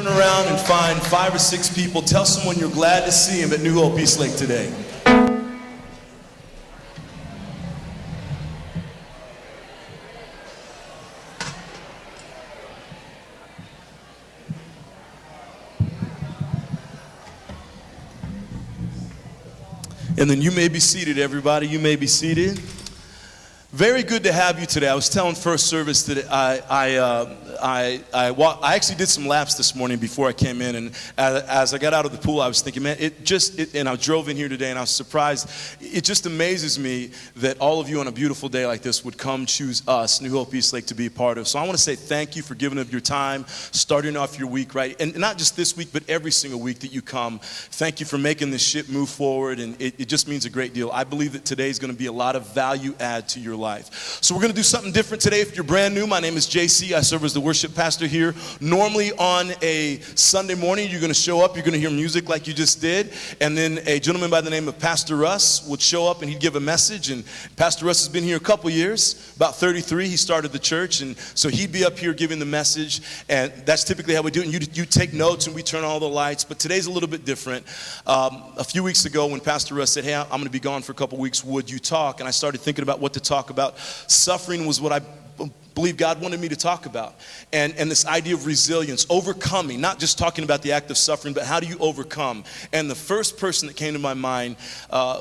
Turn around and find 5 or 6 people. Tell someone you're glad to see them at New Hope Eastlake today. And then you may be seated, everybody. You may be seated. Very good to have you today. I was telling first service that I actually did some laps this morning before I came in, and as I got out of the pool, I was thinking, man, and I drove in here today, and I was surprised. It just amazes me that all of you on a beautiful day like this would come choose us, New Hope Eastlake, to be a part of. So I want to say thank you for giving up your time, starting off your week right, and not just this week, but every single week that you come. Thank you for making this ship move forward, and it just means a great deal. I believe that today is going to be a lot of value add to your life. So we're going to do something different today. If you're brand new, my name is JC. I serve as the worship pastor here. Normally on a Sunday morning, you're going to show up, you're going to hear music like you just did, and then a gentleman by the name of Pastor Russ would show up and he'd give a message. And Pastor Russ has been here a couple years, about 33. He started the church, and so he'd be up here giving the message, and that's typically how we do it. And you take notes and we turn all the lights, but today's a little bit different. A few weeks ago when Pastor Russ said, hey, I'm going to be gone for a couple weeks, would you talk? And I started thinking about what to talk about. Suffering was what I believe God wanted me to talk about, and this idea of resilience, overcoming, not just talking about the act of suffering, but how do you overcome? And the first person that came to my mind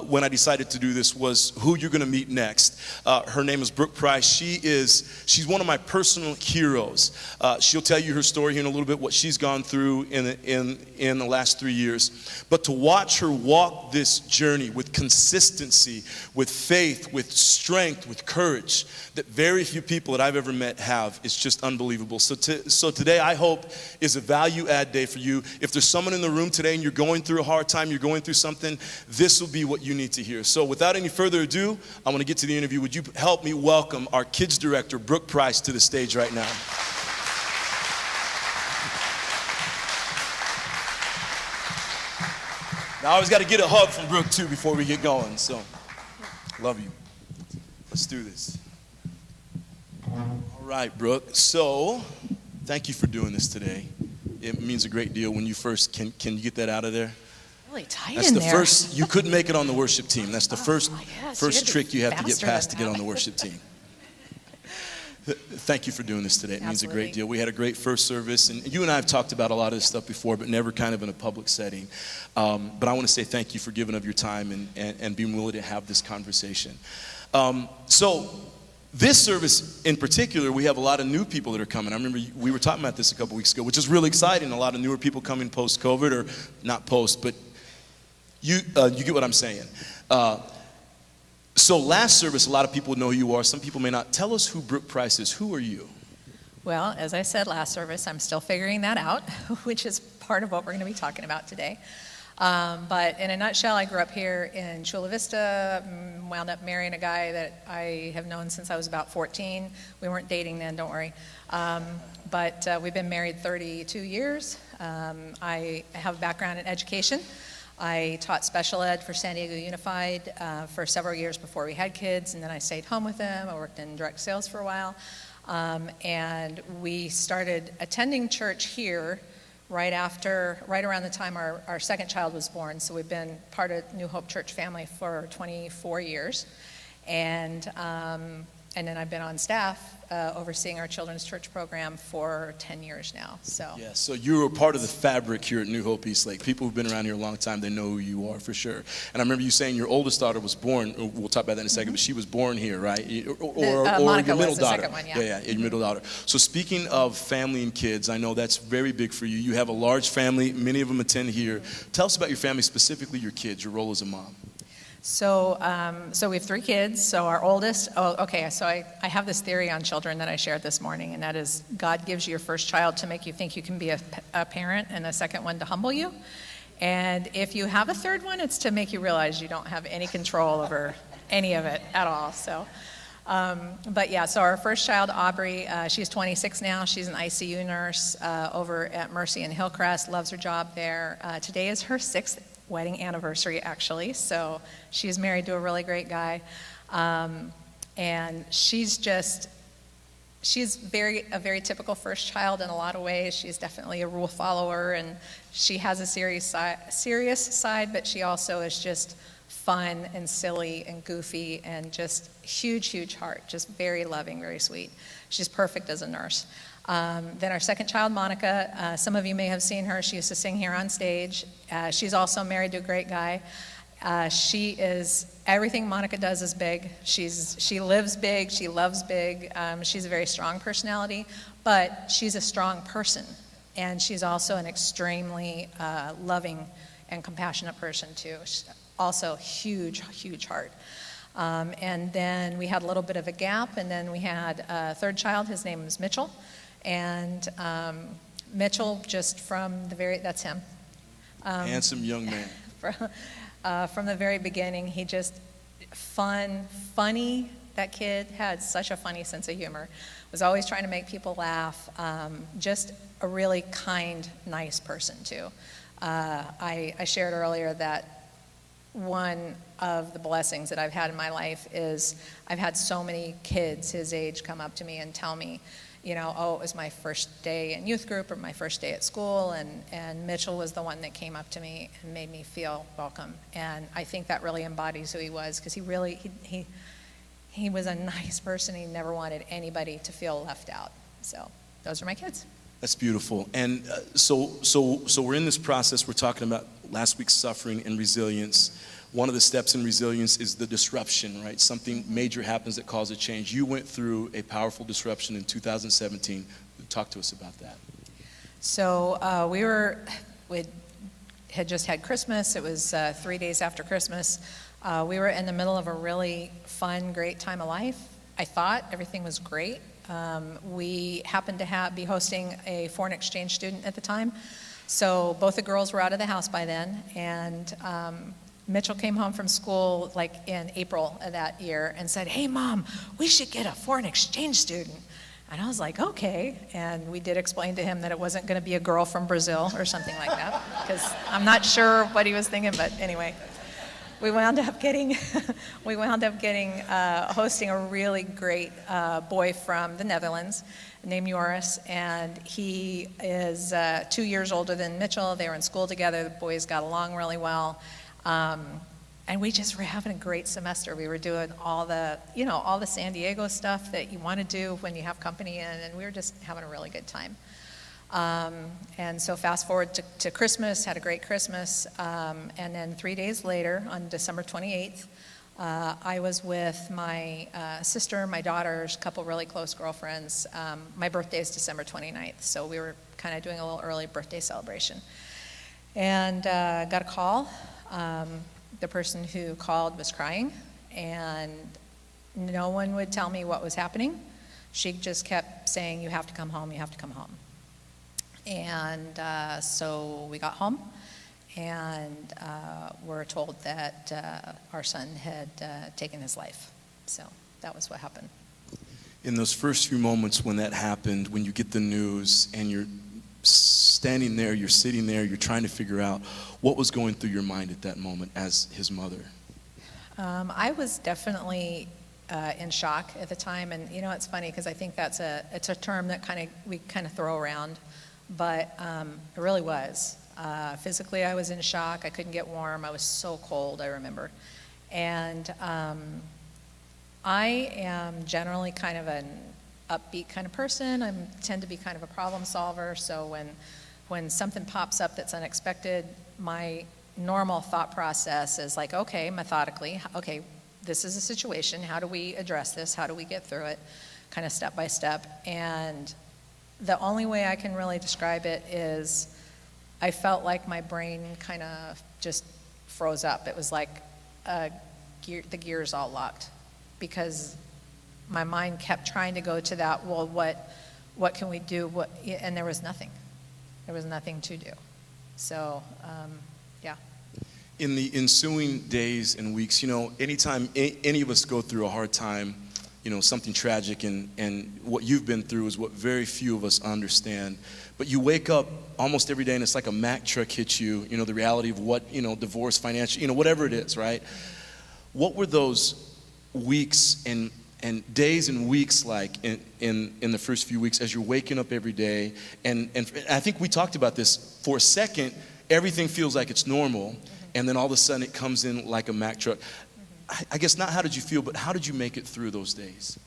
when I decided to do this was who you're going to meet next. Her name is Brooke Price. She's one of my personal heroes. She'll tell you her story here in a little bit, what she's gone through in the last 3 years. But to watch her walk this journey with consistency, with faith, with strength, with courage, that very few people that I've ever met have, it's just unbelievable. So today, I hope, is a value add day for you. If there's someone in the room today and you're going through a hard time, you're going through something, this will be what you need to hear. So without any further ado, I want to get to the interview. Would you help me welcome our kids director, Brooke Price, to the stage right now? Now I always got to get a hug from Brooke too before we get going. So, love you. Let's do this. All right, Brooke. So, thank you for doing this today. It means a great deal when you first can you get that out of there? Really tight That's in the there. first. You couldn't make it on the worship team. That's the first Yes, trick you have to get faster past to than get on that. the worship team. Thank you for doing this today. It means a great Absolutely. deal. We had a great first service, and you and I have talked about a lot of this stuff before, but never kind of in a public setting. But I want to say thank you for giving up your time and being willing to have this conversation. So this service in particular, we have a lot of new people that are coming. I remember we were talking about this a couple weeks ago, which is really exciting. A lot of newer people coming post-COVID, or not post, but you get what I'm saying. So last service, a lot of people know who you are. Some people may not. Tell us who Brooke Price is. Who are you? Well, as I said last service, I'm still figuring that out, which is part of what we're going to be talking about today. But in a nutshell, I grew up here in Chula Vista, wound up marrying a guy that I have known since I was about 14. We weren't dating then, don't worry. But we've been married 32 years. I have a background in education. I taught special ed for San Diego Unified for several years before we had kids, and then I stayed home with them. I worked in direct sales for a while. And we started attending church here right around the time our second child was born. So we've been part of New Hope Church family for 24 years. And then I've been on staff overseeing our children's church program for 10 years now. So Yeah, so you're a part of the fabric here at New Hope Eastlake. People who've been around here a long time, they know who you are for sure. And I remember you saying your oldest daughter was born, we'll talk about that in a second, but she was born here, right? Or Monica your middle was the daughter. second one, yeah. Yeah, your middle daughter. So speaking of family and kids, I know that's very big for you. You have a large family, many of them attend here. Tell us about your family, specifically your kids, your role as a mom. So we have 3 kids. So our oldest, so I have this theory on children that I shared this morning, and that is God gives you your first child to make you think you can be a parent, and the second one to humble you. And if you have a third one, it's to make you realize you don't have any control over any of it at all. So, so our first child, Aubrey, she's 26 now. She's an ICU nurse over at Mercy in Hillcrest, loves her job there. Today is her 6th wedding anniversary, actually. So she's married to a really great guy. And she's just she's a very typical first child in a lot of ways. She's definitely a rule follower, and she has a serious side, but she also is just fun and silly and goofy and just huge heart, just very loving, very sweet. She's perfect as a nurse. Then our second child, Monica, some of you may have seen her. She used to sing here on stage. She's also married to a great guy. She is, everything Monica does is big. She lives big, she loves big. She's a very strong personality, but she's a strong person. And she's also an extremely loving and compassionate person too. She's also huge heart. And then we had a little bit of a gap, and then we had a third child. His name was Mitchell. And Mitchell, just from the that's him. Handsome young man. From the very beginning, he just funny. That kid had such a funny sense of humor. Was always trying to make people laugh. Just a really kind, nice person too. I shared earlier that one of the blessings that I've had in my life is I've had so many kids his age come up to me and tell me, you know, oh, it was my first day in youth group or my first day at school, and Mitchell was the one that came up to me and made me feel welcome. And I think that really embodies who he was, because he was a nice person. He never wanted anybody to feel left out. So those are my kids. That's beautiful. And so we're in this process. We're talking about last week's suffering and resilience. One of the steps in resilience is the disruption, right? Something major happens that causes a change. You went through a powerful disruption in 2017. Talk to us about that. So we had just had Christmas. It was 3 days after Christmas. We were in the middle of a really fun, great time of life. I thought everything was great. We happened to be hosting a foreign exchange student at the time. So both the girls were out of the house by then, and Mitchell came home from school like in April of that year and said, "Hey Mom, we should get a foreign exchange student." And I was like, okay. And we did explain to him that it wasn't going to be a girl from Brazil or something like that, because I'm not sure what he was thinking, but anyway. We wound up getting hosting a really great boy from the Netherlands named Joris, and he is 2 years older than Mitchell. They were in school together. The boys got along really well, and we just were having a great semester. We were doing all the San Diego stuff that you want to do when you have company in, and we were just having a really good time. And so fast forward to Christmas, had a great Christmas, and then 3 days later, on December 28th, I was with my sister, my daughters, a couple really close girlfriends. My birthday is December 29th, so we were kind of doing a little early birthday celebration. And got a call. The person who called was crying, and no one would tell me what was happening. She just kept saying, "You have to come home, you have to come home." And so we got home, and were told that our son had taken his life. So that was what happened. In those first few moments when that happened, when you get the news and you're standing there, you're sitting there, you're trying to figure out what was going through your mind at that moment as his mother? I was definitely in shock at the time, and you know, it's funny because I think it's a term that we kind of throw around. But it really was. Physically, I was in shock. I couldn't get warm. I was so cold, I remember. And I am generally kind of an upbeat kind of person. I tend to be kind of a problem solver. So when something pops up that's unexpected, my normal thought process is like, okay, methodically, okay, this is a situation. How do we address this? How do we get through it? Kind of step by step. And the only way I can really describe it is I felt like my brain kind of just froze up. It was like the gears all locked, because my mind kept trying to go to that, well, what can we do? And there was nothing. There was nothing to do. So, yeah. In the ensuing days and weeks, you know, anytime any of us go through a hard time, you know, something tragic, and what you've been through is what very few of us understand. But you wake up almost every day and it's like a Mack truck hits you, you know, the reality of what, you know, divorce, financial, you know, whatever it is, right? What were those weeks and days and weeks, like in the first few weeks, as you're waking up every day, and I think we talked about this. For a second, everything feels like it's normal, and then all of a sudden it comes in like a Mack truck. I guess not how did you feel, but how did you make it through those days?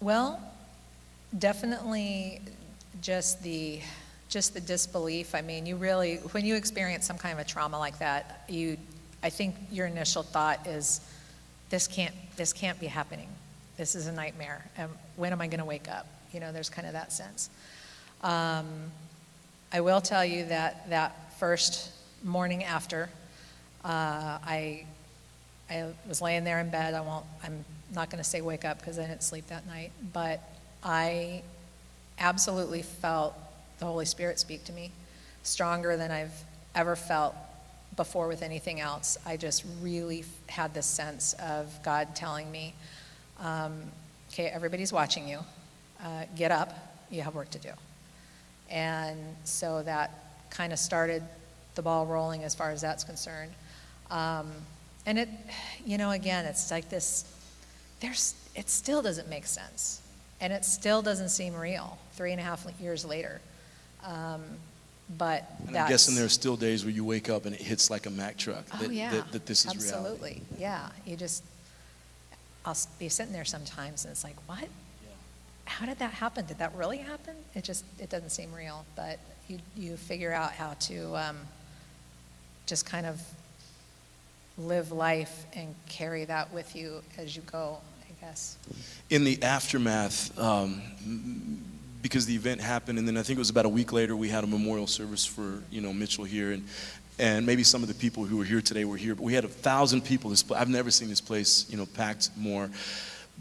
Well, definitely just the disbelief. I mean, you really, when you experience some kind of a trauma like that, I think your initial thought is, this can't be happening. This is a nightmare. When am I going to wake up? You know, there's kind of that sense. I will tell you that first morning after, I was laying there in bed. I'm not going to say wake up because I didn't sleep that night, but I absolutely felt the Holy Spirit speak to me, stronger than I've ever felt before with anything else. I just really had this sense of God telling me, okay, everybody's watching you. Get up, you have work to do. And so that kind of started the ball rolling as far as that's concerned. And it, again, it's like this, it still doesn't make sense. And it still doesn't seem real 3.5 years later. But and I'm guessing there are still days where you wake up and it hits like a Mack truck. That this is absolutely. Reality. Yeah. I'll be sitting there sometimes and it's like, what? Yeah. How did that happen? Did that really happen? It doesn't seem real. But you figure out how to just kind of live life and carry that with you as you go, I guess. In the aftermath, because the event happened, and then I think it was about a week later, we had a memorial service for Mitchell here, and maybe some of the people who were here today were here, but we had 1,000 people. I've never seen this place packed more.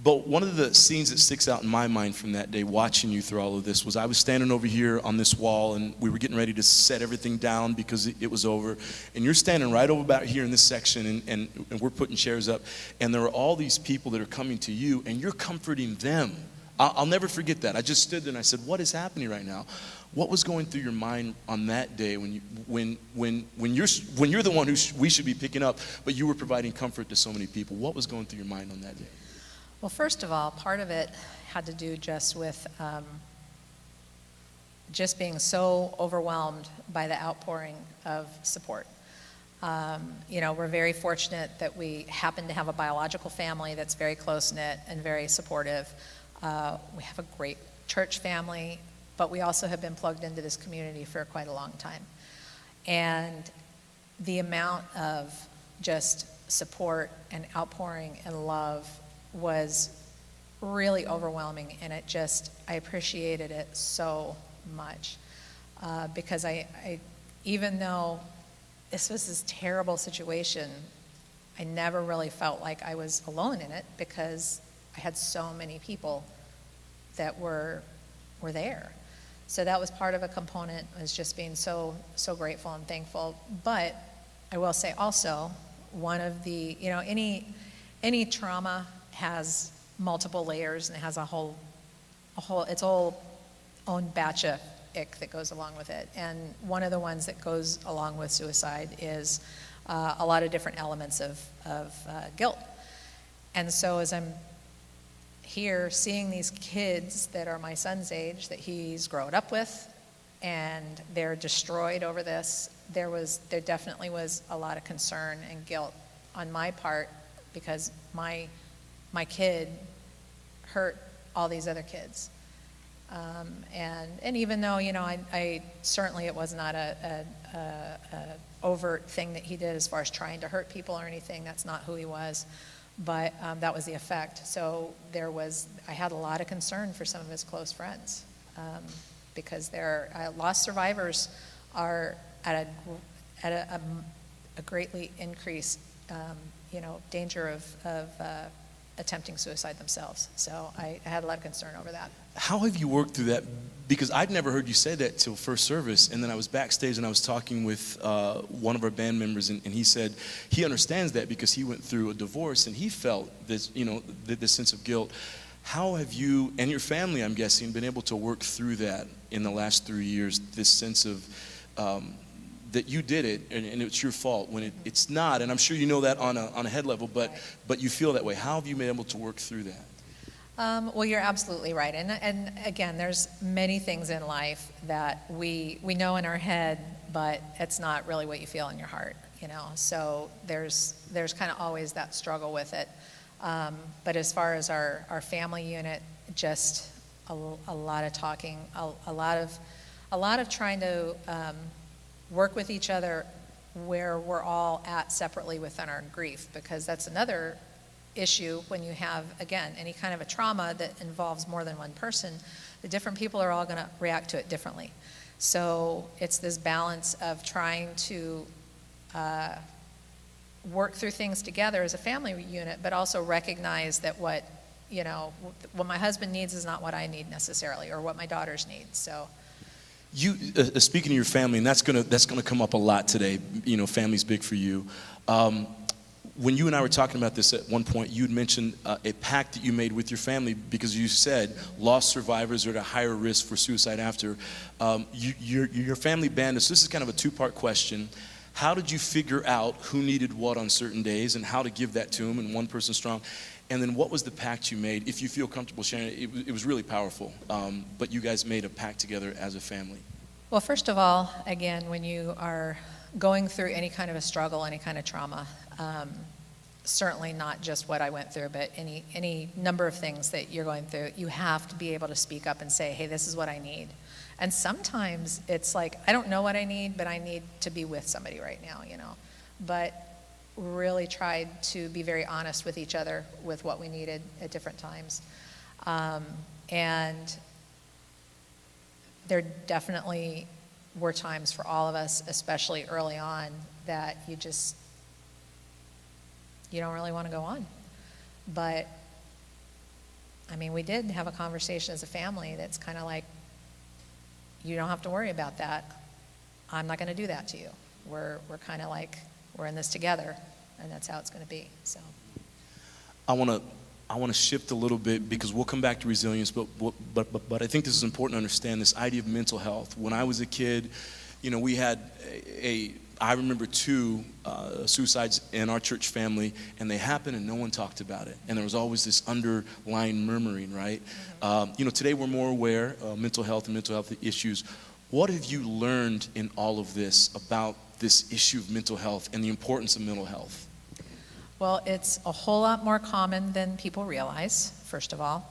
But one of the scenes that sticks out in my mind from that day, watching you through all of this, was I was standing over here on this wall, and we were getting ready to set everything down because it was over. And you're standing right over about here in this section, and we're putting chairs up. And there are all these people that are coming to you, and you're comforting them. I'll never forget that. I just stood there and I said, what is happening right now? What was going through your mind on that day when you're the one we should be picking up, but you were providing comfort to so many people? What was going through your mind on that day? Well, first of all, part of it had to do just with just being so overwhelmed by the outpouring of support. We're very fortunate that we happen to have a biological family that's very close-knit and very supportive. We have a great church family, but we also have been plugged into this community for quite a long time. And the amount of just support and outpouring and love was really overwhelming, and I appreciated it so much because I even though this was this terrible situation, I never really felt like I was alone in it because I had so many people that were there. So that was part of a component, was just being so grateful and thankful. But I will say also, one of the, any trauma has multiple layers and it has a whole its whole own batch of ick that goes along with it. And one of the ones that goes along with suicide is a lot of different elements of guilt. And so as I'm here seeing these kids that are my son's age that he's grown up with, and they're destroyed over this, there definitely was a lot of concern and guilt on my part because my kid hurt all these other kids. And even though, I certainly it was not a overt thing that he did as far as trying to hurt people or anything. That's not who he was. But that was the effect. So I had a lot of concern for some of his close friends because lost survivors are at a greatly increased, danger of attempting suicide themselves. So I had a lot of concern over that. How have you worked through that? Because I'd never heard you say that till first service, and then I was backstage and I was talking with one of our band members, and he said he understands that because he went through a divorce and he felt this, this sense of guilt. How have you and your family, I'm guessing, been able to work through that in the last 3 years? This sense of that you did it and it's your fault when it's not. And I'm sure you know that on a head level, but you feel that way. How have you been able to work through that? Well, you're absolutely right. And again, there's many things in life that we know in our head, but it's not really what you feel in your heart, you know. So there's kind of always that struggle with it. But as far as our family unit, just a lot of talking, a lot of trying to work with each other where we're all at separately within our grief, because that's another issue when you have, again, any kind of a trauma that involves more than one person. The different people are all going to react to it differently. So it's this balance of trying to work through things together as a family unit, but also recognize that what my husband needs is not what I need necessarily, or what my daughters need. So. You speaking of your family, and that's gonna come up a lot today. You know, family's big for you. When you and I were talking about this at one point, you'd mentioned a pact that you made with your family, because you said lost survivors are at a higher risk for suicide after. Your family banned us. This is kind of a two-part question. How did you figure out who needed what on certain days and how to give that to them, and one person strong? And then what was the pact you made? If you feel comfortable sharing it, it was really powerful. But you guys made a pact together as a family. Well, first of all, again, when you are going through any kind of a struggle, any kind of trauma, certainly not just what I went through, but any number of things that you're going through, you have to be able to speak up and say, hey, this is what I need. And sometimes it's like, I don't know what I need, but I need to be with somebody right now, you know. But really tried to be very honest with each other with what we needed at different times. And there definitely were times for all of us, especially early on, that you don't really want to go on. But, I mean, we did have a conversation as a family that's kind of like, you don't have to worry about that. I'm not going to do that to you. We're kind of like, we're in this together, and that's how it's going to be. So, I want to shift a little bit, because we'll come back to resilience, but I think this is important to understand this idea of mental health. When I was a kid, you know, we had I remember 2 suicides in our church family, and they happened and no one talked about it. And there was always this underlying murmuring, right? Mm-hmm. You know, today we're more aware of mental health and mental health issues. What have you learned in all of this about this issue of mental health and the importance of mental health? Well, it's a whole lot more common than people realize, first of all.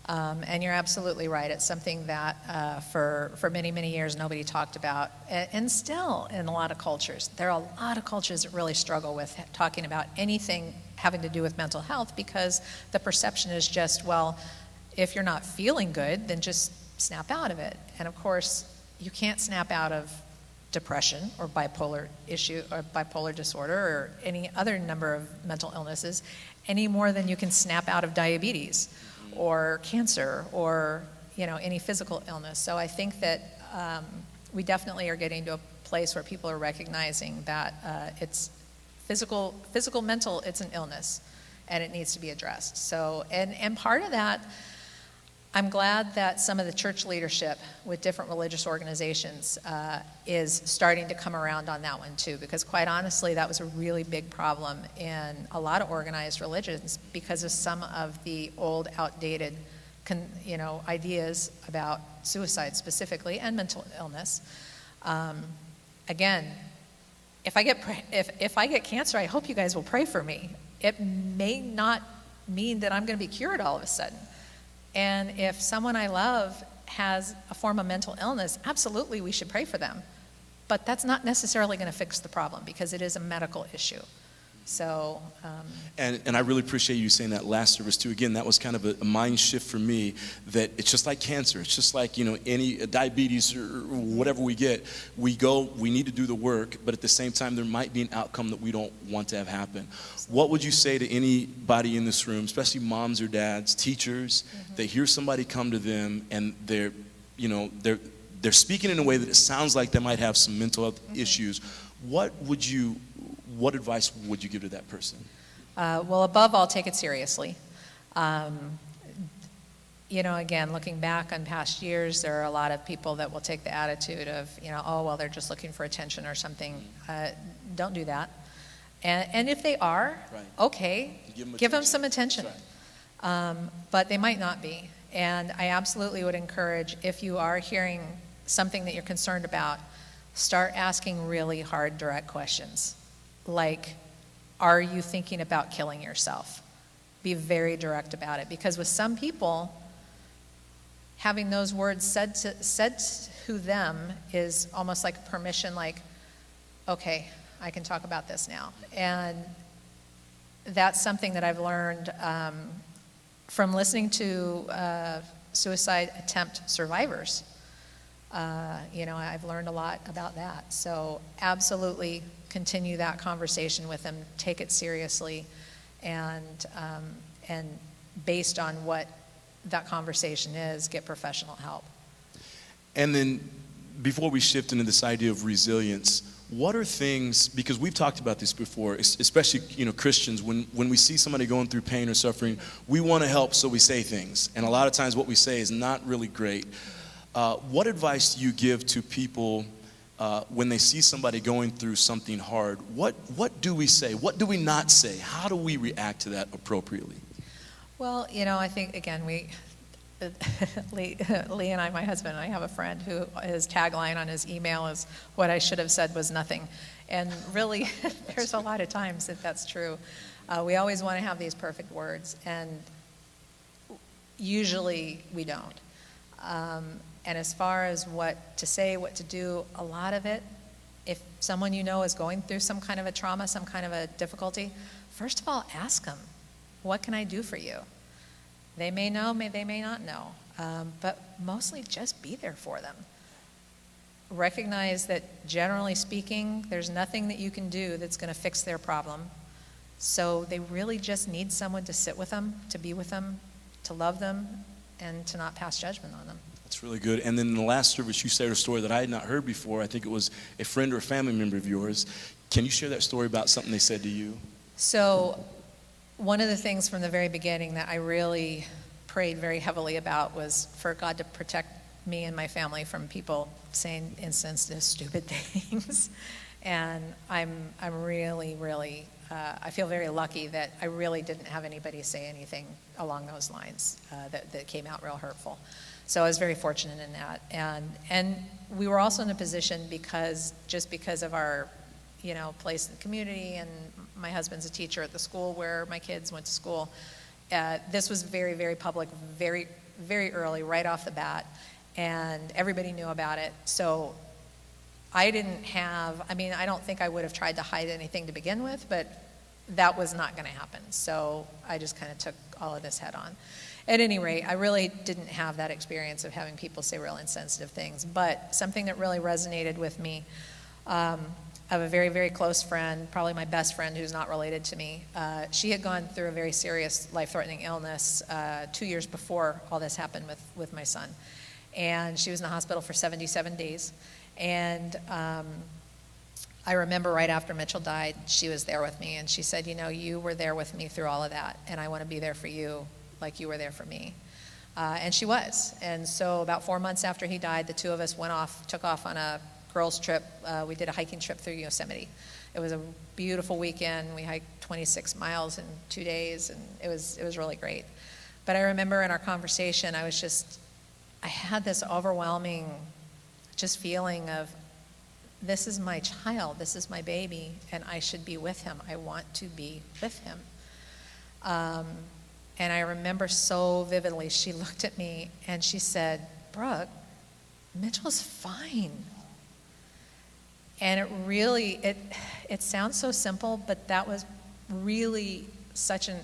And you're absolutely right. It's something that for many, many years nobody talked about. And still in a lot of cultures. There are a lot of cultures that really struggle with talking about anything having to do with mental health, because the perception is just, well, if you're not feeling good, then just snap out of it. And of course, you can't snap out of depression or bipolar issue or bipolar disorder or any other number of mental illnesses any more than you can snap out of diabetes or cancer or, you know, any physical illness. So I think that we definitely are getting to a place where people are recognizing that it's physical, mental, it's an illness, and it needs to be addressed. So, and part of that, I'm glad that some of the church leadership with different religious organizations is starting to come around on that one too, because quite honestly, that was a really big problem in a lot of organized religions because of some of the old, outdated, ideas about suicide specifically and mental illness. Again, if I get cancer, I hope you guys will pray for me. It may not mean that I'm going to be cured all of a sudden. And if someone I love has a form of mental illness, absolutely we should pray for them. But that's not necessarily going to fix the problem because it is a medical issue. So, and I really appreciate you saying that last service too. Again, that was kind of a mind shift for me, that it's just like cancer. It's just like, any diabetes or whatever we get. We need to do the work, but at the same time, there might be an outcome that we don't want to have happen. What would you say to anybody in this room, especially moms or dads, teachers, they hear somebody come to them and they're speaking in a way that it sounds like they might have some mental health issues. What advice would you give to that person? Well, above all, take it seriously. again, looking back on past years, there are a lot of people that will take the attitude of, oh, well, they're just looking for attention or something. Don't do that. And if they are, Right. Okay, give them some attention. That's right. But they might not be. And I absolutely would encourage, if you are hearing something that you're concerned about, start asking really hard, direct questions. Like, are you thinking about killing yourself? Be very direct about it. Because with some people, having those words said to them is almost like permission, like, okay, I can talk about this now. And that's something that I've learned from listening to suicide attempt survivors. I've learned a lot about that. So absolutely continue that conversation with them, take it seriously, and based on what that conversation is, get professional help. And then before we shift into this idea of resilience, what are things, because we've talked about this before, especially Christians, when we see somebody going through pain or suffering, we want to help, so we say things. And a lot of times what we say is not really great. What advice do you give to people when they see somebody going through something hard? What do we say? What do we not say? How do we react to that appropriately? Well, I think, again, Lee and I, my husband and I, have a friend who his tagline on his email is, "What I should have said was nothing." And really, there's a lot of times that's true. We always want to have these perfect words, and usually we don't. And as far as what to say, what to do, a lot of it, if someone is going through some kind of a trauma, some kind of a difficulty, first of all, ask them, what can I do for you? They may know, they may not know, but mostly just be there for them. Recognize that generally speaking, there's nothing that you can do that's going to fix their problem. So they really just need someone to sit with them, to be with them, to love them, and to not pass judgment on them. That's really good. And then in the last service, you shared a story that I had not heard before. I think it was a friend or a family member of yours. Can you share that story about something they said to you? So one of the things from the very beginning that I really prayed very heavily about was for God to protect me and my family from people saying insensitive, stupid things. And I'm really, really, I feel very lucky that I really didn't have anybody say anything along those lines that came out real hurtful. So I was very fortunate in that. And we were also in a position because of our, place in the community, and my husband's a teacher at the school where my kids went to school. This was very, very public, very, very early, right off the bat, and everybody knew about it. So I don't think I would have tried to hide anything to begin with, but that was not going to happen. So I just kind of took all of this head on. At any rate, I really didn't have that experience of having people say real insensitive things, but something that really resonated with me, I have a very, very close friend, probably my best friend who's not related to me. She had gone through a very serious life-threatening illness 2 years before all this happened with my son. And she was in the hospital for 77 days. And I remember right after Mitchell died, she was there with me, and she said, you were there with me through all of that, and I want to be there for you like you were there for me. And she was. And so about 4 months after he died, the two of us took off on a girls' trip. We did a hiking trip through Yosemite. It was a beautiful weekend. We hiked 26 miles in 2 days, and it was really great. But I remember in our conversation, I had this overwhelming just feeling of, this is my child, this is my baby, and I should be with him. I want to be with him. And I remember so vividly, she looked at me and she said, "Brooke, Mitchell's fine." And it really, it sounds so simple, but that was really such an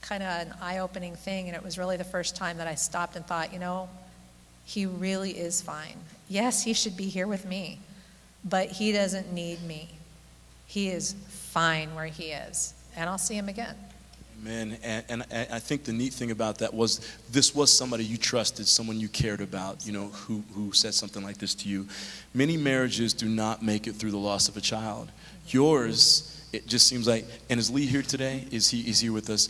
kind of an eye-opening thing. And it was really the first time that I stopped and thought, he really is fine. Yes, he should be here with me, but he doesn't need me. He is fine where he is, and I'll see him again. Amen. And I think the neat thing about that was this was somebody you trusted, someone you cared about, who said something like this to you. Many marriages do not make it through the loss of a child. Yours, it just seems like, and is Lee here today? Is he here with us?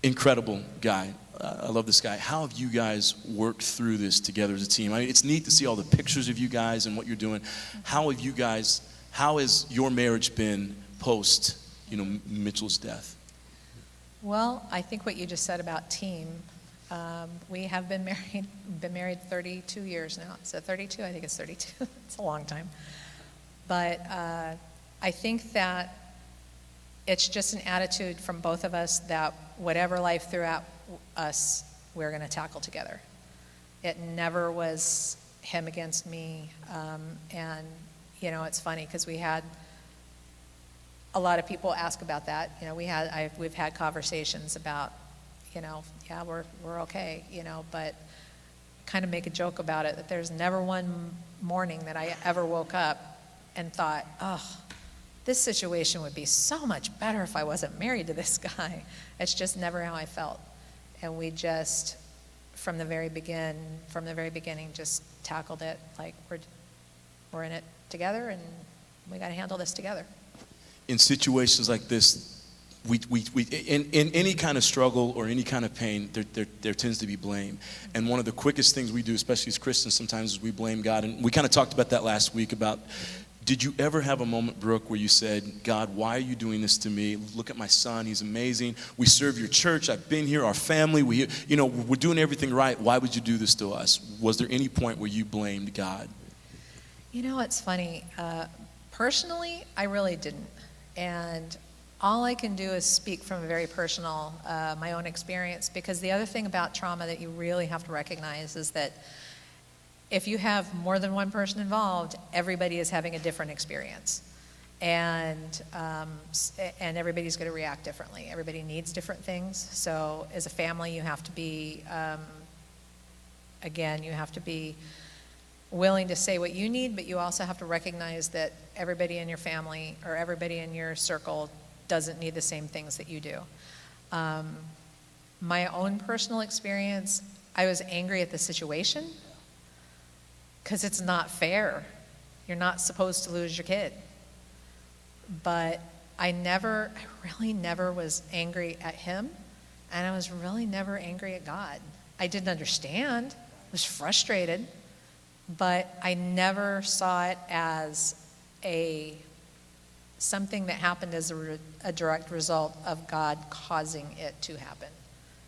Incredible guy. I love this guy. How have you guys worked through this together as a team? I mean, it's neat to see all the pictures of you guys and what you're doing. How has your marriage been post, Mitchell's death? Well, I think what you just said about team, we have been married 32 years now. So 32, I think it's 32. It's a long time. But I think that it's just an attitude from both of us that whatever life threw at us, we're going to tackle together. It never was him against me. And, it's funny because we had a lot of people ask about that. We've had conversations about, yeah, we're okay, but kind of make a joke about it, that there's never one morning that I ever woke up and thought, oh, this situation would be so much better if I wasn't married to this guy. It's just never how I felt. And we just, from the very beginning, just tackled it like we're in it together, and we got to handle this together. In situations like this, we in any kind of struggle or any kind of pain, there tends to be blame. And one of the quickest things we do, especially as Christians sometimes, is we blame God. And we kind of talked about that last week about, did you ever have a moment, Brooke, where you said, God, why are you doing this to me? Look at my son, he's amazing. We serve your church, I've been here, our family, we're doing everything right. Why would you do this to us? Was there any point where you blamed God? It's funny. Personally, I really didn't. And all I can do is speak from a very personal, my own experience, because the other thing about trauma that you really have to recognize is that if you have more than one person involved, everybody is having a different experience. And everybody's going to react differently. Everybody needs different things. So as a family, you have to be, you have to be willing to say what you need, but you also have to recognize that everybody in your family or everybody in your circle doesn't need the same things that you do. My own personal experience, I was angry at the situation because it's not fair. You're not supposed to lose your kid. But I really never was angry at him, and I was really never angry at God. I didn't understand, I was frustrated, but I never saw it as something that happened as a direct result of God causing it to happen.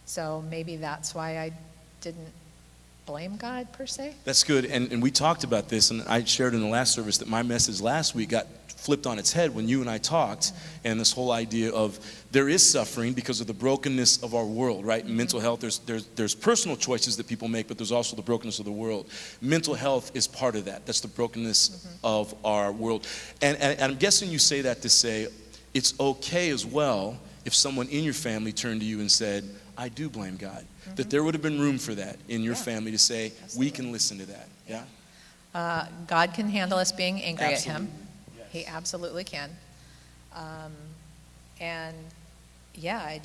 So maybe that's why I didn't blame God per se. That's good, and we talked about this, and I shared in the last service that my message last week got flipped on its head when you and I talked, and this whole idea of there is suffering because of the brokenness of our world, right? Mental health, there's personal choices that people make, but there's also the brokenness of the world. Mental health is part of that. That's the brokenness of our world. And I'm guessing you say that to say it's okay as well if someone in your family turned to you and said, I do blame God. That there would have been room for that in your family to say, we can listen to that. Yeah? God can handle us being angry at him. Yes. He absolutely can. And yeah,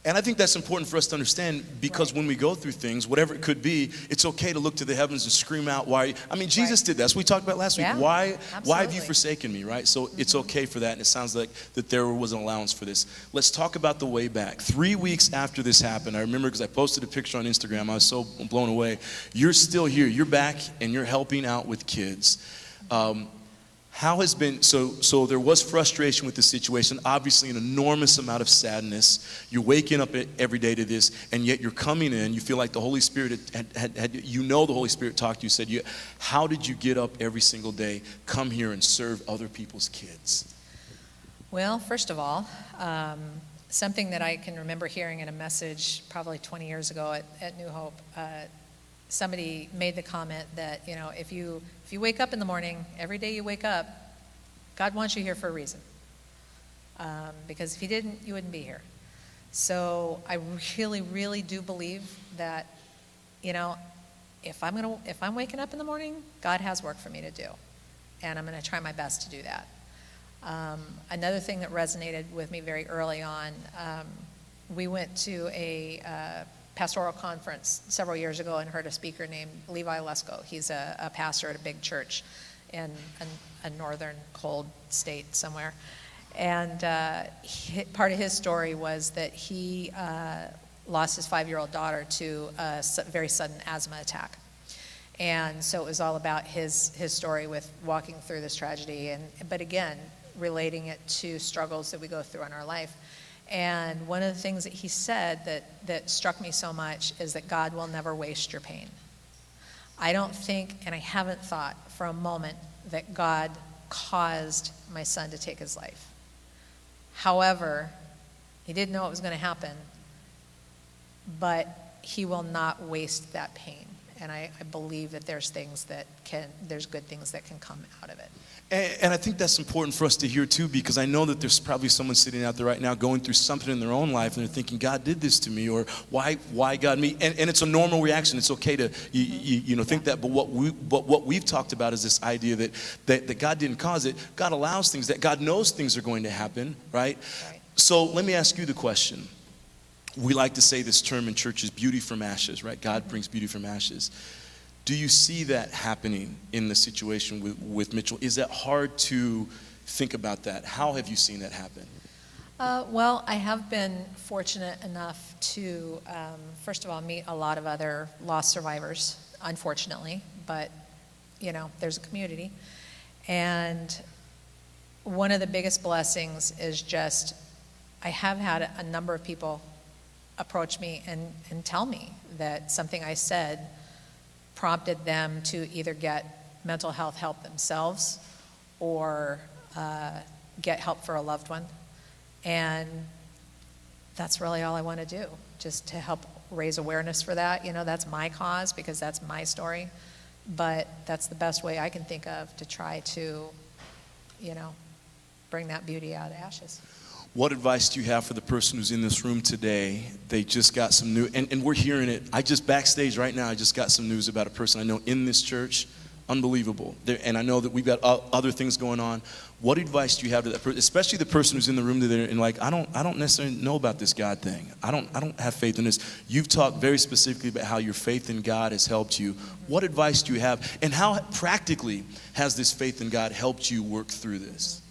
and I think that's important for us to understand, because when we go through things, whatever it could be, it's okay to look to the heavens and scream out, why? I mean, Jesus did that. That's what we talked about last week. Yeah, why have you absolutely. forsaken me, right? So it's okay for that, and it sounds like that there was an allowance for this. Let's talk about the way back. 3 weeks after this happened, I remember because I posted a picture on Instagram. I was so blown away. You're still here. You're back, and you're helping out with kids. How has been, so there was frustration with the situation, obviously an enormous amount of sadness. You're waking up every day to this, and yet you're coming in, you feel like the Holy Spirit the Holy Spirit talked to you, said, how did you get up every single day, come here and serve other people's kids? Well, first of all, something that I can remember hearing in a message probably 20 years ago at New Hope, somebody made the comment that, if you wake up in the morning, every day you wake up, God wants you here for a reason. Because if he didn't, you wouldn't be here. So I really, really do believe that, if I'm waking up in the morning, God has work for me to do. And I'm going to try my best to do that. Another thing that resonated with me very early on, we went to a pastoral conference several years ago and heard a speaker named Levi Lesko. He's a pastor at a big church in a northern cold state somewhere. And part of his story was that he lost his 5-year-old daughter to a very sudden asthma attack. And so it was all about his story with walking through this tragedy, but again, relating it to struggles that we go through in our life. And one of the things that he said that struck me so much is that God will never waste your pain. I don't think, and I haven't thought for a moment, that God caused my son to take his life. However, he didn't know it was going to happen, but he will not waste that pain. And I believe that there's good things that can come out of it. And I think that's important for us to hear too, because I know that there's probably someone sitting out there right now going through something in their own life and they're thinking, God did this to me, or why God me? And it's a normal reaction. It's okay to think that. But what we've talked about is this idea that God didn't cause it. God allows things, that God knows things are going to happen, right? So let me ask you the question. We like to say this term in churches, beauty from ashes, right? God brings beauty from ashes. Do you see that happening in the situation with Mitchell? Is that hard to think about that? How have you seen that happen? Well, I have been fortunate enough to, first of all, meet a lot of other loss survivors, unfortunately, but, there's a community. And one of the biggest blessings is just, I have had a number of people approach me and tell me that something I said prompted them to either get mental health help themselves or get help for a loved one. And that's really all I want to do, just to help raise awareness for that. That's my cause because that's my story. But that's the best way I can think of to try to, bring that beauty out of ashes. What advice do you have for the person who's in this room today? They just got some news, and we're hearing it. Backstage right now, I just got some news about a person I know in this church. Unbelievable. And I know that we've got other things going on. What advice do you have to that person, especially the person who's in the room today and like, I don't necessarily know about this God thing. I don't have faith in this. You've talked very specifically about how your faith in God has helped you. What advice do you have? And how practically has this faith in God helped you work through this?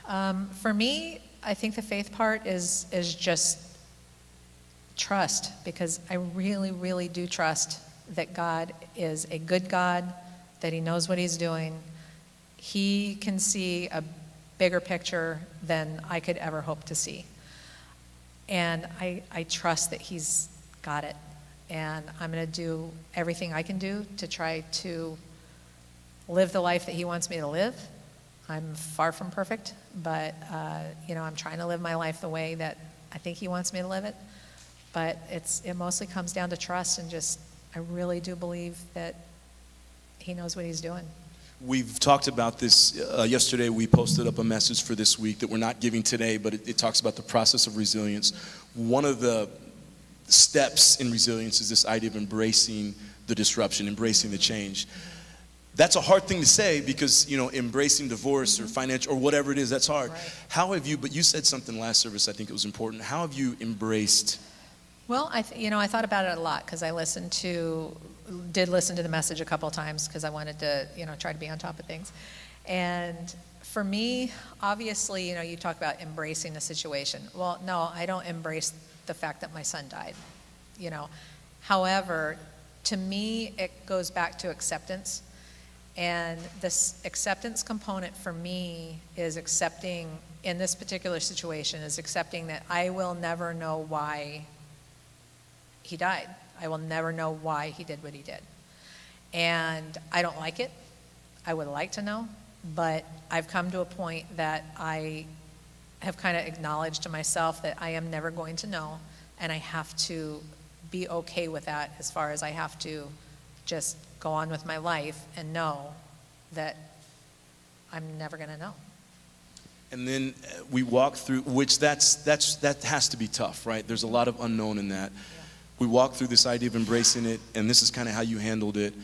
For me, I think the faith part is just trust, because I really, really do trust that God is a good God, that he knows what he's doing. He can see a bigger picture than I could ever hope to see. And I trust that he's got it. And I'm going to do everything I can do to try to live the life that he wants me to live. I'm far from perfect, but, I'm trying to live my life the way that I think he wants me to live it. But it mostly comes down to trust and just, I really do believe that he knows what he's doing. We've talked about this. Yesterday we posted up a message for this week that we're not giving today, but it talks about the process of resilience. One of the steps in resilience is this idea of embracing the disruption, embracing the change. That's a hard thing to say because, embracing divorce or financial or whatever it is, that's hard. Right. How have you, but you said something last service, I think it was important. How have you embraced? Well, I thought about it a lot because I did listen to the message a couple of times because I wanted to, try to be on top of things. And for me, obviously, you talk about embracing the situation. Well, no, I don't embrace the fact that my son died, However, to me, it goes back to acceptance. And this acceptance component for me is accepting, in this particular situation, is accepting that I will never know why he died. I will never know why he did what he did. And I don't like it. I would like to know, but I've come to a point that I have kind of acknowledged to myself that I am never going to know, and I have to be okay with that, as far as I have to just go on with my life and know that I'm never going to know. And then we walk through, which that has to be tough, right? There's a lot of unknown in that. Yeah. We walk through this idea of embracing it, and this is kind of how you handled it.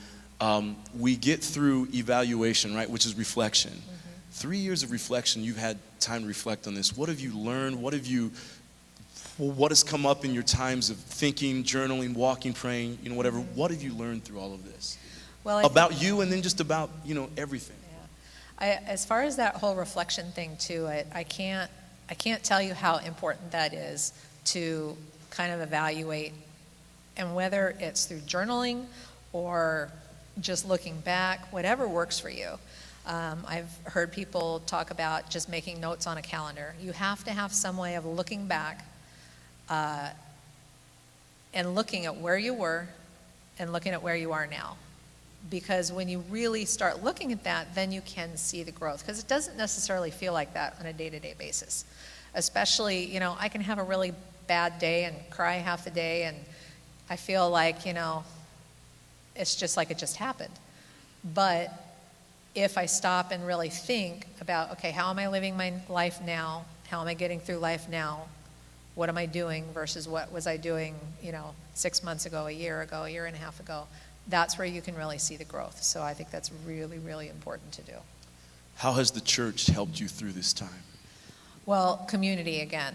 We get through evaluation, right, which is reflection. Mm-hmm. 3 years of reflection, you've had time to reflect on this. What have you learned? What has come up in your times of thinking, journaling, walking, praying, whatever? Mm-hmm. What have you learned through all of this? Well, about you, and then just about, everything. Yeah. As far as that whole reflection thing too, I can't I can't tell you how important that is to kind of evaluate, and whether it's through journaling or just looking back, whatever works for you. I've heard people talk about just making notes on a calendar. You have to have some way of looking back and looking at where you were and looking at where you are now. Because when you really start looking at that, then you can see the growth. Because it doesn't necessarily feel like that on a day-to-day basis. Especially, I can have a really bad day and cry half the day, and I feel like, it's just like it just happened. But if I stop and really think about, okay, how am I living my life now? How am I getting through life now? What am I doing versus what was I doing, 6 months ago, a year and a half ago? That's where you can really see the growth. So I think that's really, really important to do. How has the church helped you through this time? Well, community again.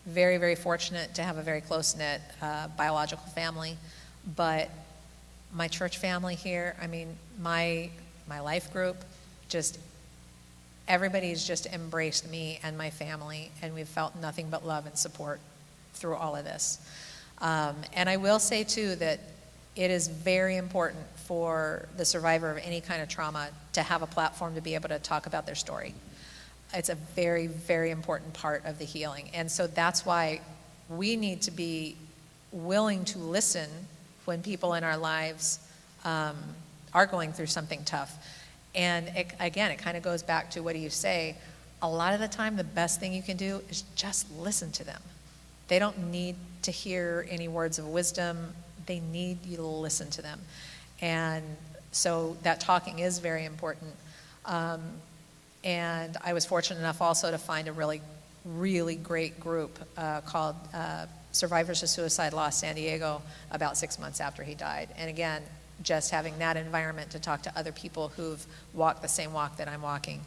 Very, very fortunate to have a very close-knit biological family. But my church family here, my life group, just everybody's just embraced me and my family, and we've felt nothing but love and support through all of this. And I will say, too, that it is very important for the survivor of any kind of trauma to have a platform to be able to talk about their story. It's a very, very important part of the healing. And so that's why we need to be willing to listen when people in our lives are going through something tough. And it kind of goes back to, what do you say? A lot of the time, the best thing you can do is just listen to them. They don't need to hear any words of wisdom. They need you to listen to them. And so that talking is very important. And I was fortunate enough also to find a really, really great group called Survivors of Suicide Lost San Diego about 6 months after he died. And again, just having that environment to talk to other people who've walked the same walk that I'm walking,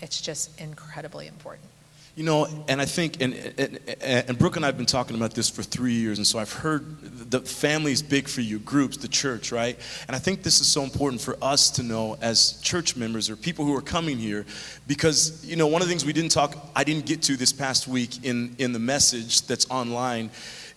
it's just incredibly important. And I think, and Brooke and I have been talking about this for 3 years, and so I've heard the family's big for you, groups, the church, right? And I think this is so important for us to know as church members or people who are coming here, because, one of the things I didn't get to this past week in the message that's online,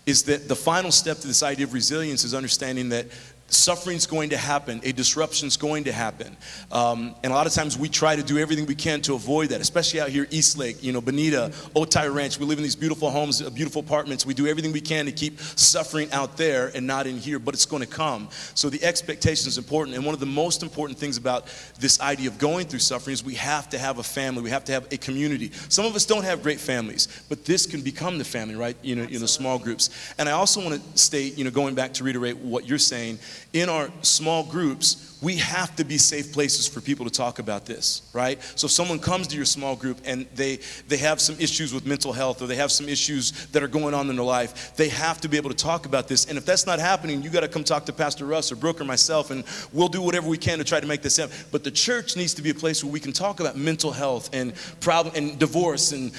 is that the final step to this idea of resilience is understanding that suffering's going to happen, a disruption's going to happen. And a lot of times we try to do everything we can to avoid that, especially out here, Eastlake, Bonita, Otay Ranch. We live in these beautiful homes, beautiful apartments. We do everything we can to keep suffering out there and not in here, but it's going to come. So the expectation is important. And one of the most important things about this idea of going through suffering is we have to have a family. We have to have a community. Some of us don't have great families, but this can become the family, right? Small groups. And I also want to state, going back to reiterate what you're saying, in our small groups, we have to be safe places for people to talk about this, right? So if someone comes to your small group and they have some issues with mental health, or they have some issues that are going on in their life, they have to be able to talk about this. And if that's not happening, you got to come talk to Pastor Russ or Brooke or myself, and we'll do whatever we can to try to make this happen. But the church needs to be a place where we can talk about mental health and problem and divorce and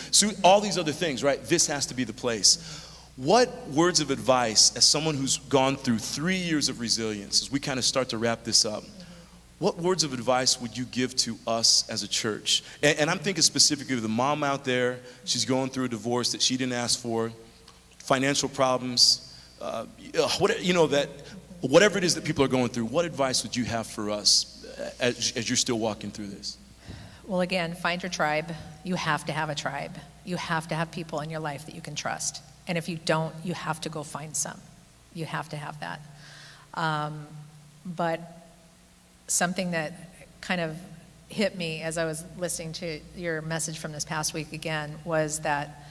all these other things, right? This has to be the place. What words of advice, as someone who's gone through 3 years of resilience, as we kind of start to wrap this up, what words of advice would you give to us as a church? And I'm thinking specifically of the mom out there. She's going through a divorce that she didn't ask for, financial problems, whatever it is that people are going through. What advice would you have for us as you're still walking through this? Well, again, find your tribe. You have to have a tribe. You have to have people in your life that you can trust. And if you don't, you have to go find some. You have to have that. But something that kind of hit me as I was listening to your message from this past week again was that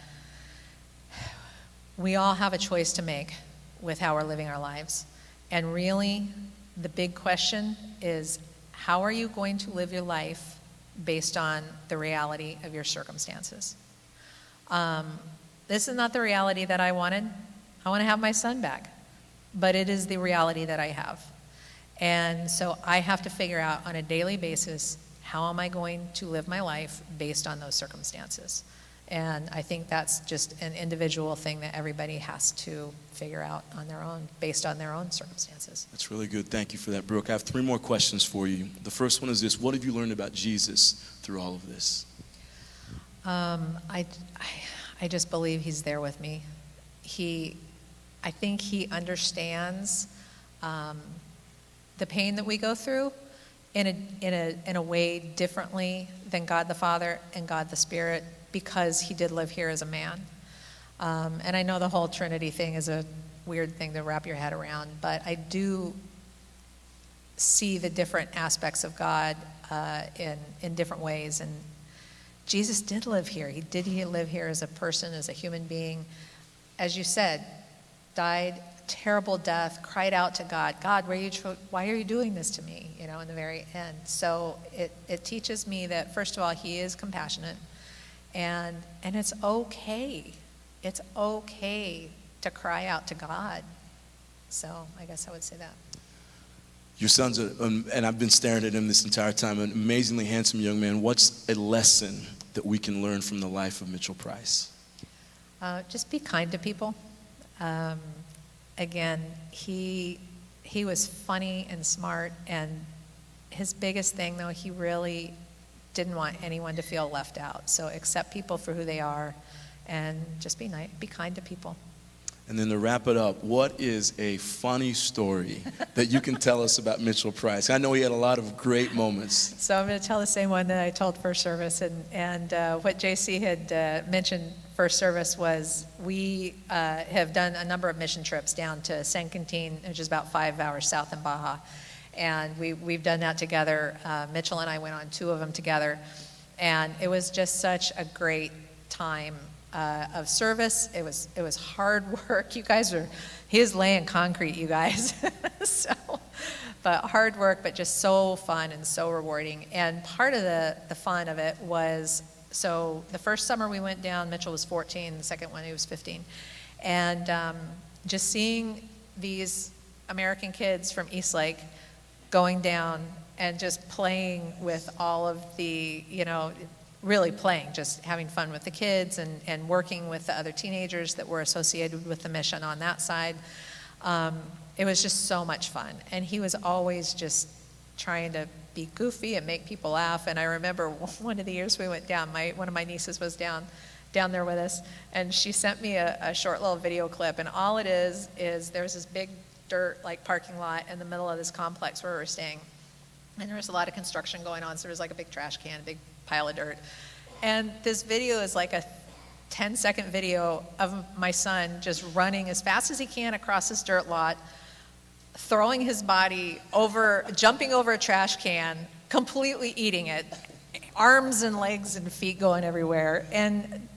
we all have a choice to make with how we're living our lives. And really, the big question is, how are you going to live your life based on the reality of your circumstances? This is not the reality that I wanted. I want to have my son back. But it is the reality that I have. And so I have to figure out on a daily basis, how am I going to live my life based on those circumstances? And I think that's just an individual thing that everybody has to figure out on their own, based on their own circumstances. That's really good. Thank you for that, Brooke. I have 3 more questions for you. The first one is this: what have you learned about Jesus through all of this? I, I just believe he's there with me. I think he understands the pain that we go through in a way differently than God the Father and God the Spirit, because he did live here as a man. And I know the whole Trinity thing is a weird thing to wrap your head around, but I do see the different aspects of God in different ways. And Jesus did live here. He live here as a person, as a human being. As you said, died terrible death, cried out to God, God, why are you doing this to me? In the very end. So it teaches me that, first of all, he is compassionate, and it's okay. It's okay to cry out to God. So I guess I would say that. Your son's, and I've been staring at him this entire time, an amazingly handsome young man. What's a lesson that we can learn from the life of Mitchell Price? Just be kind to people. Again, he was funny and smart, and his biggest thing, though, he really didn't want anyone to feel left out. So accept people for who they are, and just be nice, be kind to people. And then to wrap it up, what is a funny story that you can tell us about Mitchell Price? I know he had a lot of great moments. So I'm going to tell the same one that I told first service, and what JC had mentioned first service was we have done a number of mission trips down to San Quintin, which is about 5 hours south in Baja, and we've done that together. Mitchell and I went on 2 of them together, and it was just such a great time of service. It was hard work. He is laying concrete, you guys. But hard work, but just so fun and so rewarding. And part of the fun of it was, so the first summer we went down, Mitchell was 14, the second one he was 15. And just seeing these American kids from Eastlake going down and just playing with all of the, really playing, just having fun with the kids and working with the other teenagers that were associated with the mission on that side. It was just so much fun. And he was always just trying to be goofy and make people laugh. And I remember one of the years we went down, one of my nieces was down there with us, and she sent me a short little video clip. And all it is there's this big dirt parking lot in the middle of this complex where we were staying. And there was a lot of construction going on, so there was a big trash can, a big pile of dirt. And this video is a 10-second video of my son just running as fast as he can across this dirt lot, throwing his body over, jumping over a trash can, completely eating it, arms and legs and feet going everywhere. And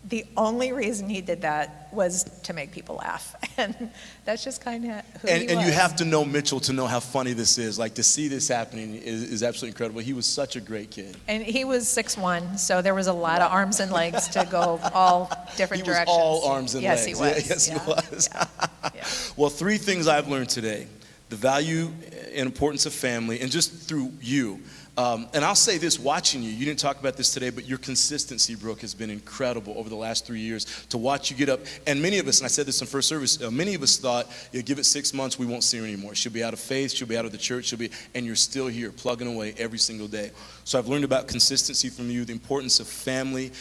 the only reason he did that was to make people laugh. And that's just kind of who he was. And you have to know Mitchell to know how funny this is. To see this happening is absolutely incredible. He was such a great kid. And he was 6'1", so there was a lot of arms and legs to go all different directions. He was all arms and legs. Yes, he was. Yes, he was. Yeah. Well, 3 things I've learned today: the value and importance of family, and just through you. And I'll say this, watching you didn't talk about this today, but your consistency, Brooke, has been incredible over the last 3 years to watch you get up. And many of us, and I said this in first service, many of us thought, give it 6 months, we won't see her anymore. She'll be out of faith, she'll be out of the church, and you're still here, plugging away every single day. So I've learned about consistency from you, the importance of family,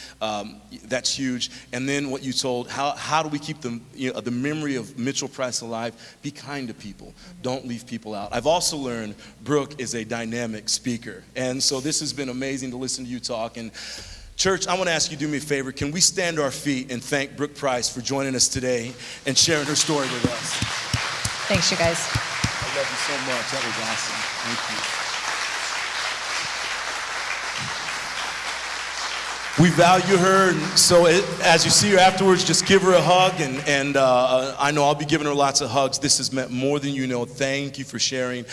that's huge. And then what you told, how do we keep the memory of Mitchell Price alive? Be kind to people. Don't leave people out. I've also learned Brooke is a dynamic speaker. And so this has been amazing to listen to you talk. And church, I want to ask you to do me a favor. Can we stand to our feet and thank Brooke Price for joining us today and sharing her story with us? Thanks, you guys. I love you so much. That was awesome. Thank you. We value her, and so as you see her afterwards, just give her a hug, and I know I'll be giving her lots of hugs. This has meant more than you know. Thank you for sharing.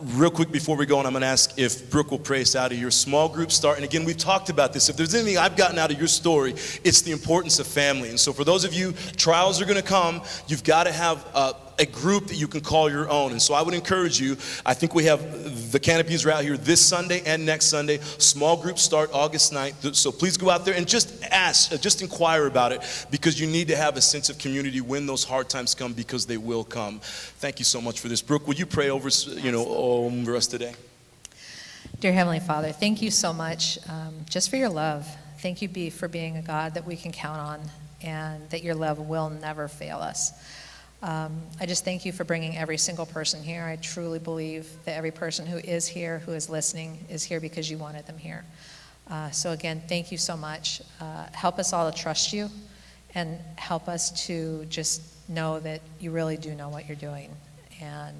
Real quick before we go, and I'm going to ask if Brooke will pray us out of here. Small groups start, and again, we've talked about this. If there's anything I've gotten out of your story, it's the importance of family. And so for those of you, trials are going to come. You've got to have a group that you can call your own. And so I would encourage you, I think we have the canopies are out here this Sunday and next Sunday. Small groups start August 9th. So please go out there and just ask, just inquire about it, because you need to have a sense of community when those hard times come, because they will come. Thank you so much for this. Brooke, would you pray over us today? Dear Heavenly Father, thank you so much just for your love. Thank you for being a God that we can count on, and that your love will never fail us. I just thank you for bringing every single person here. I truly believe that every person who is here, who is listening, is here because you wanted them here. So again, thank you so much. Help us all to trust you, and help us to just know that you really do know what you're doing, and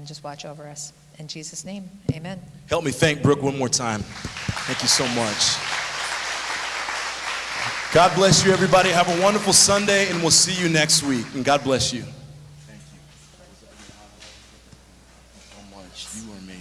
just watch over us. In Jesus' name, amen. Help me thank Brooke one more time. Thank you so much. God bless you, everybody. Have a wonderful Sunday, and we'll see you next week. And God bless you. Thank you so much. You are amazing.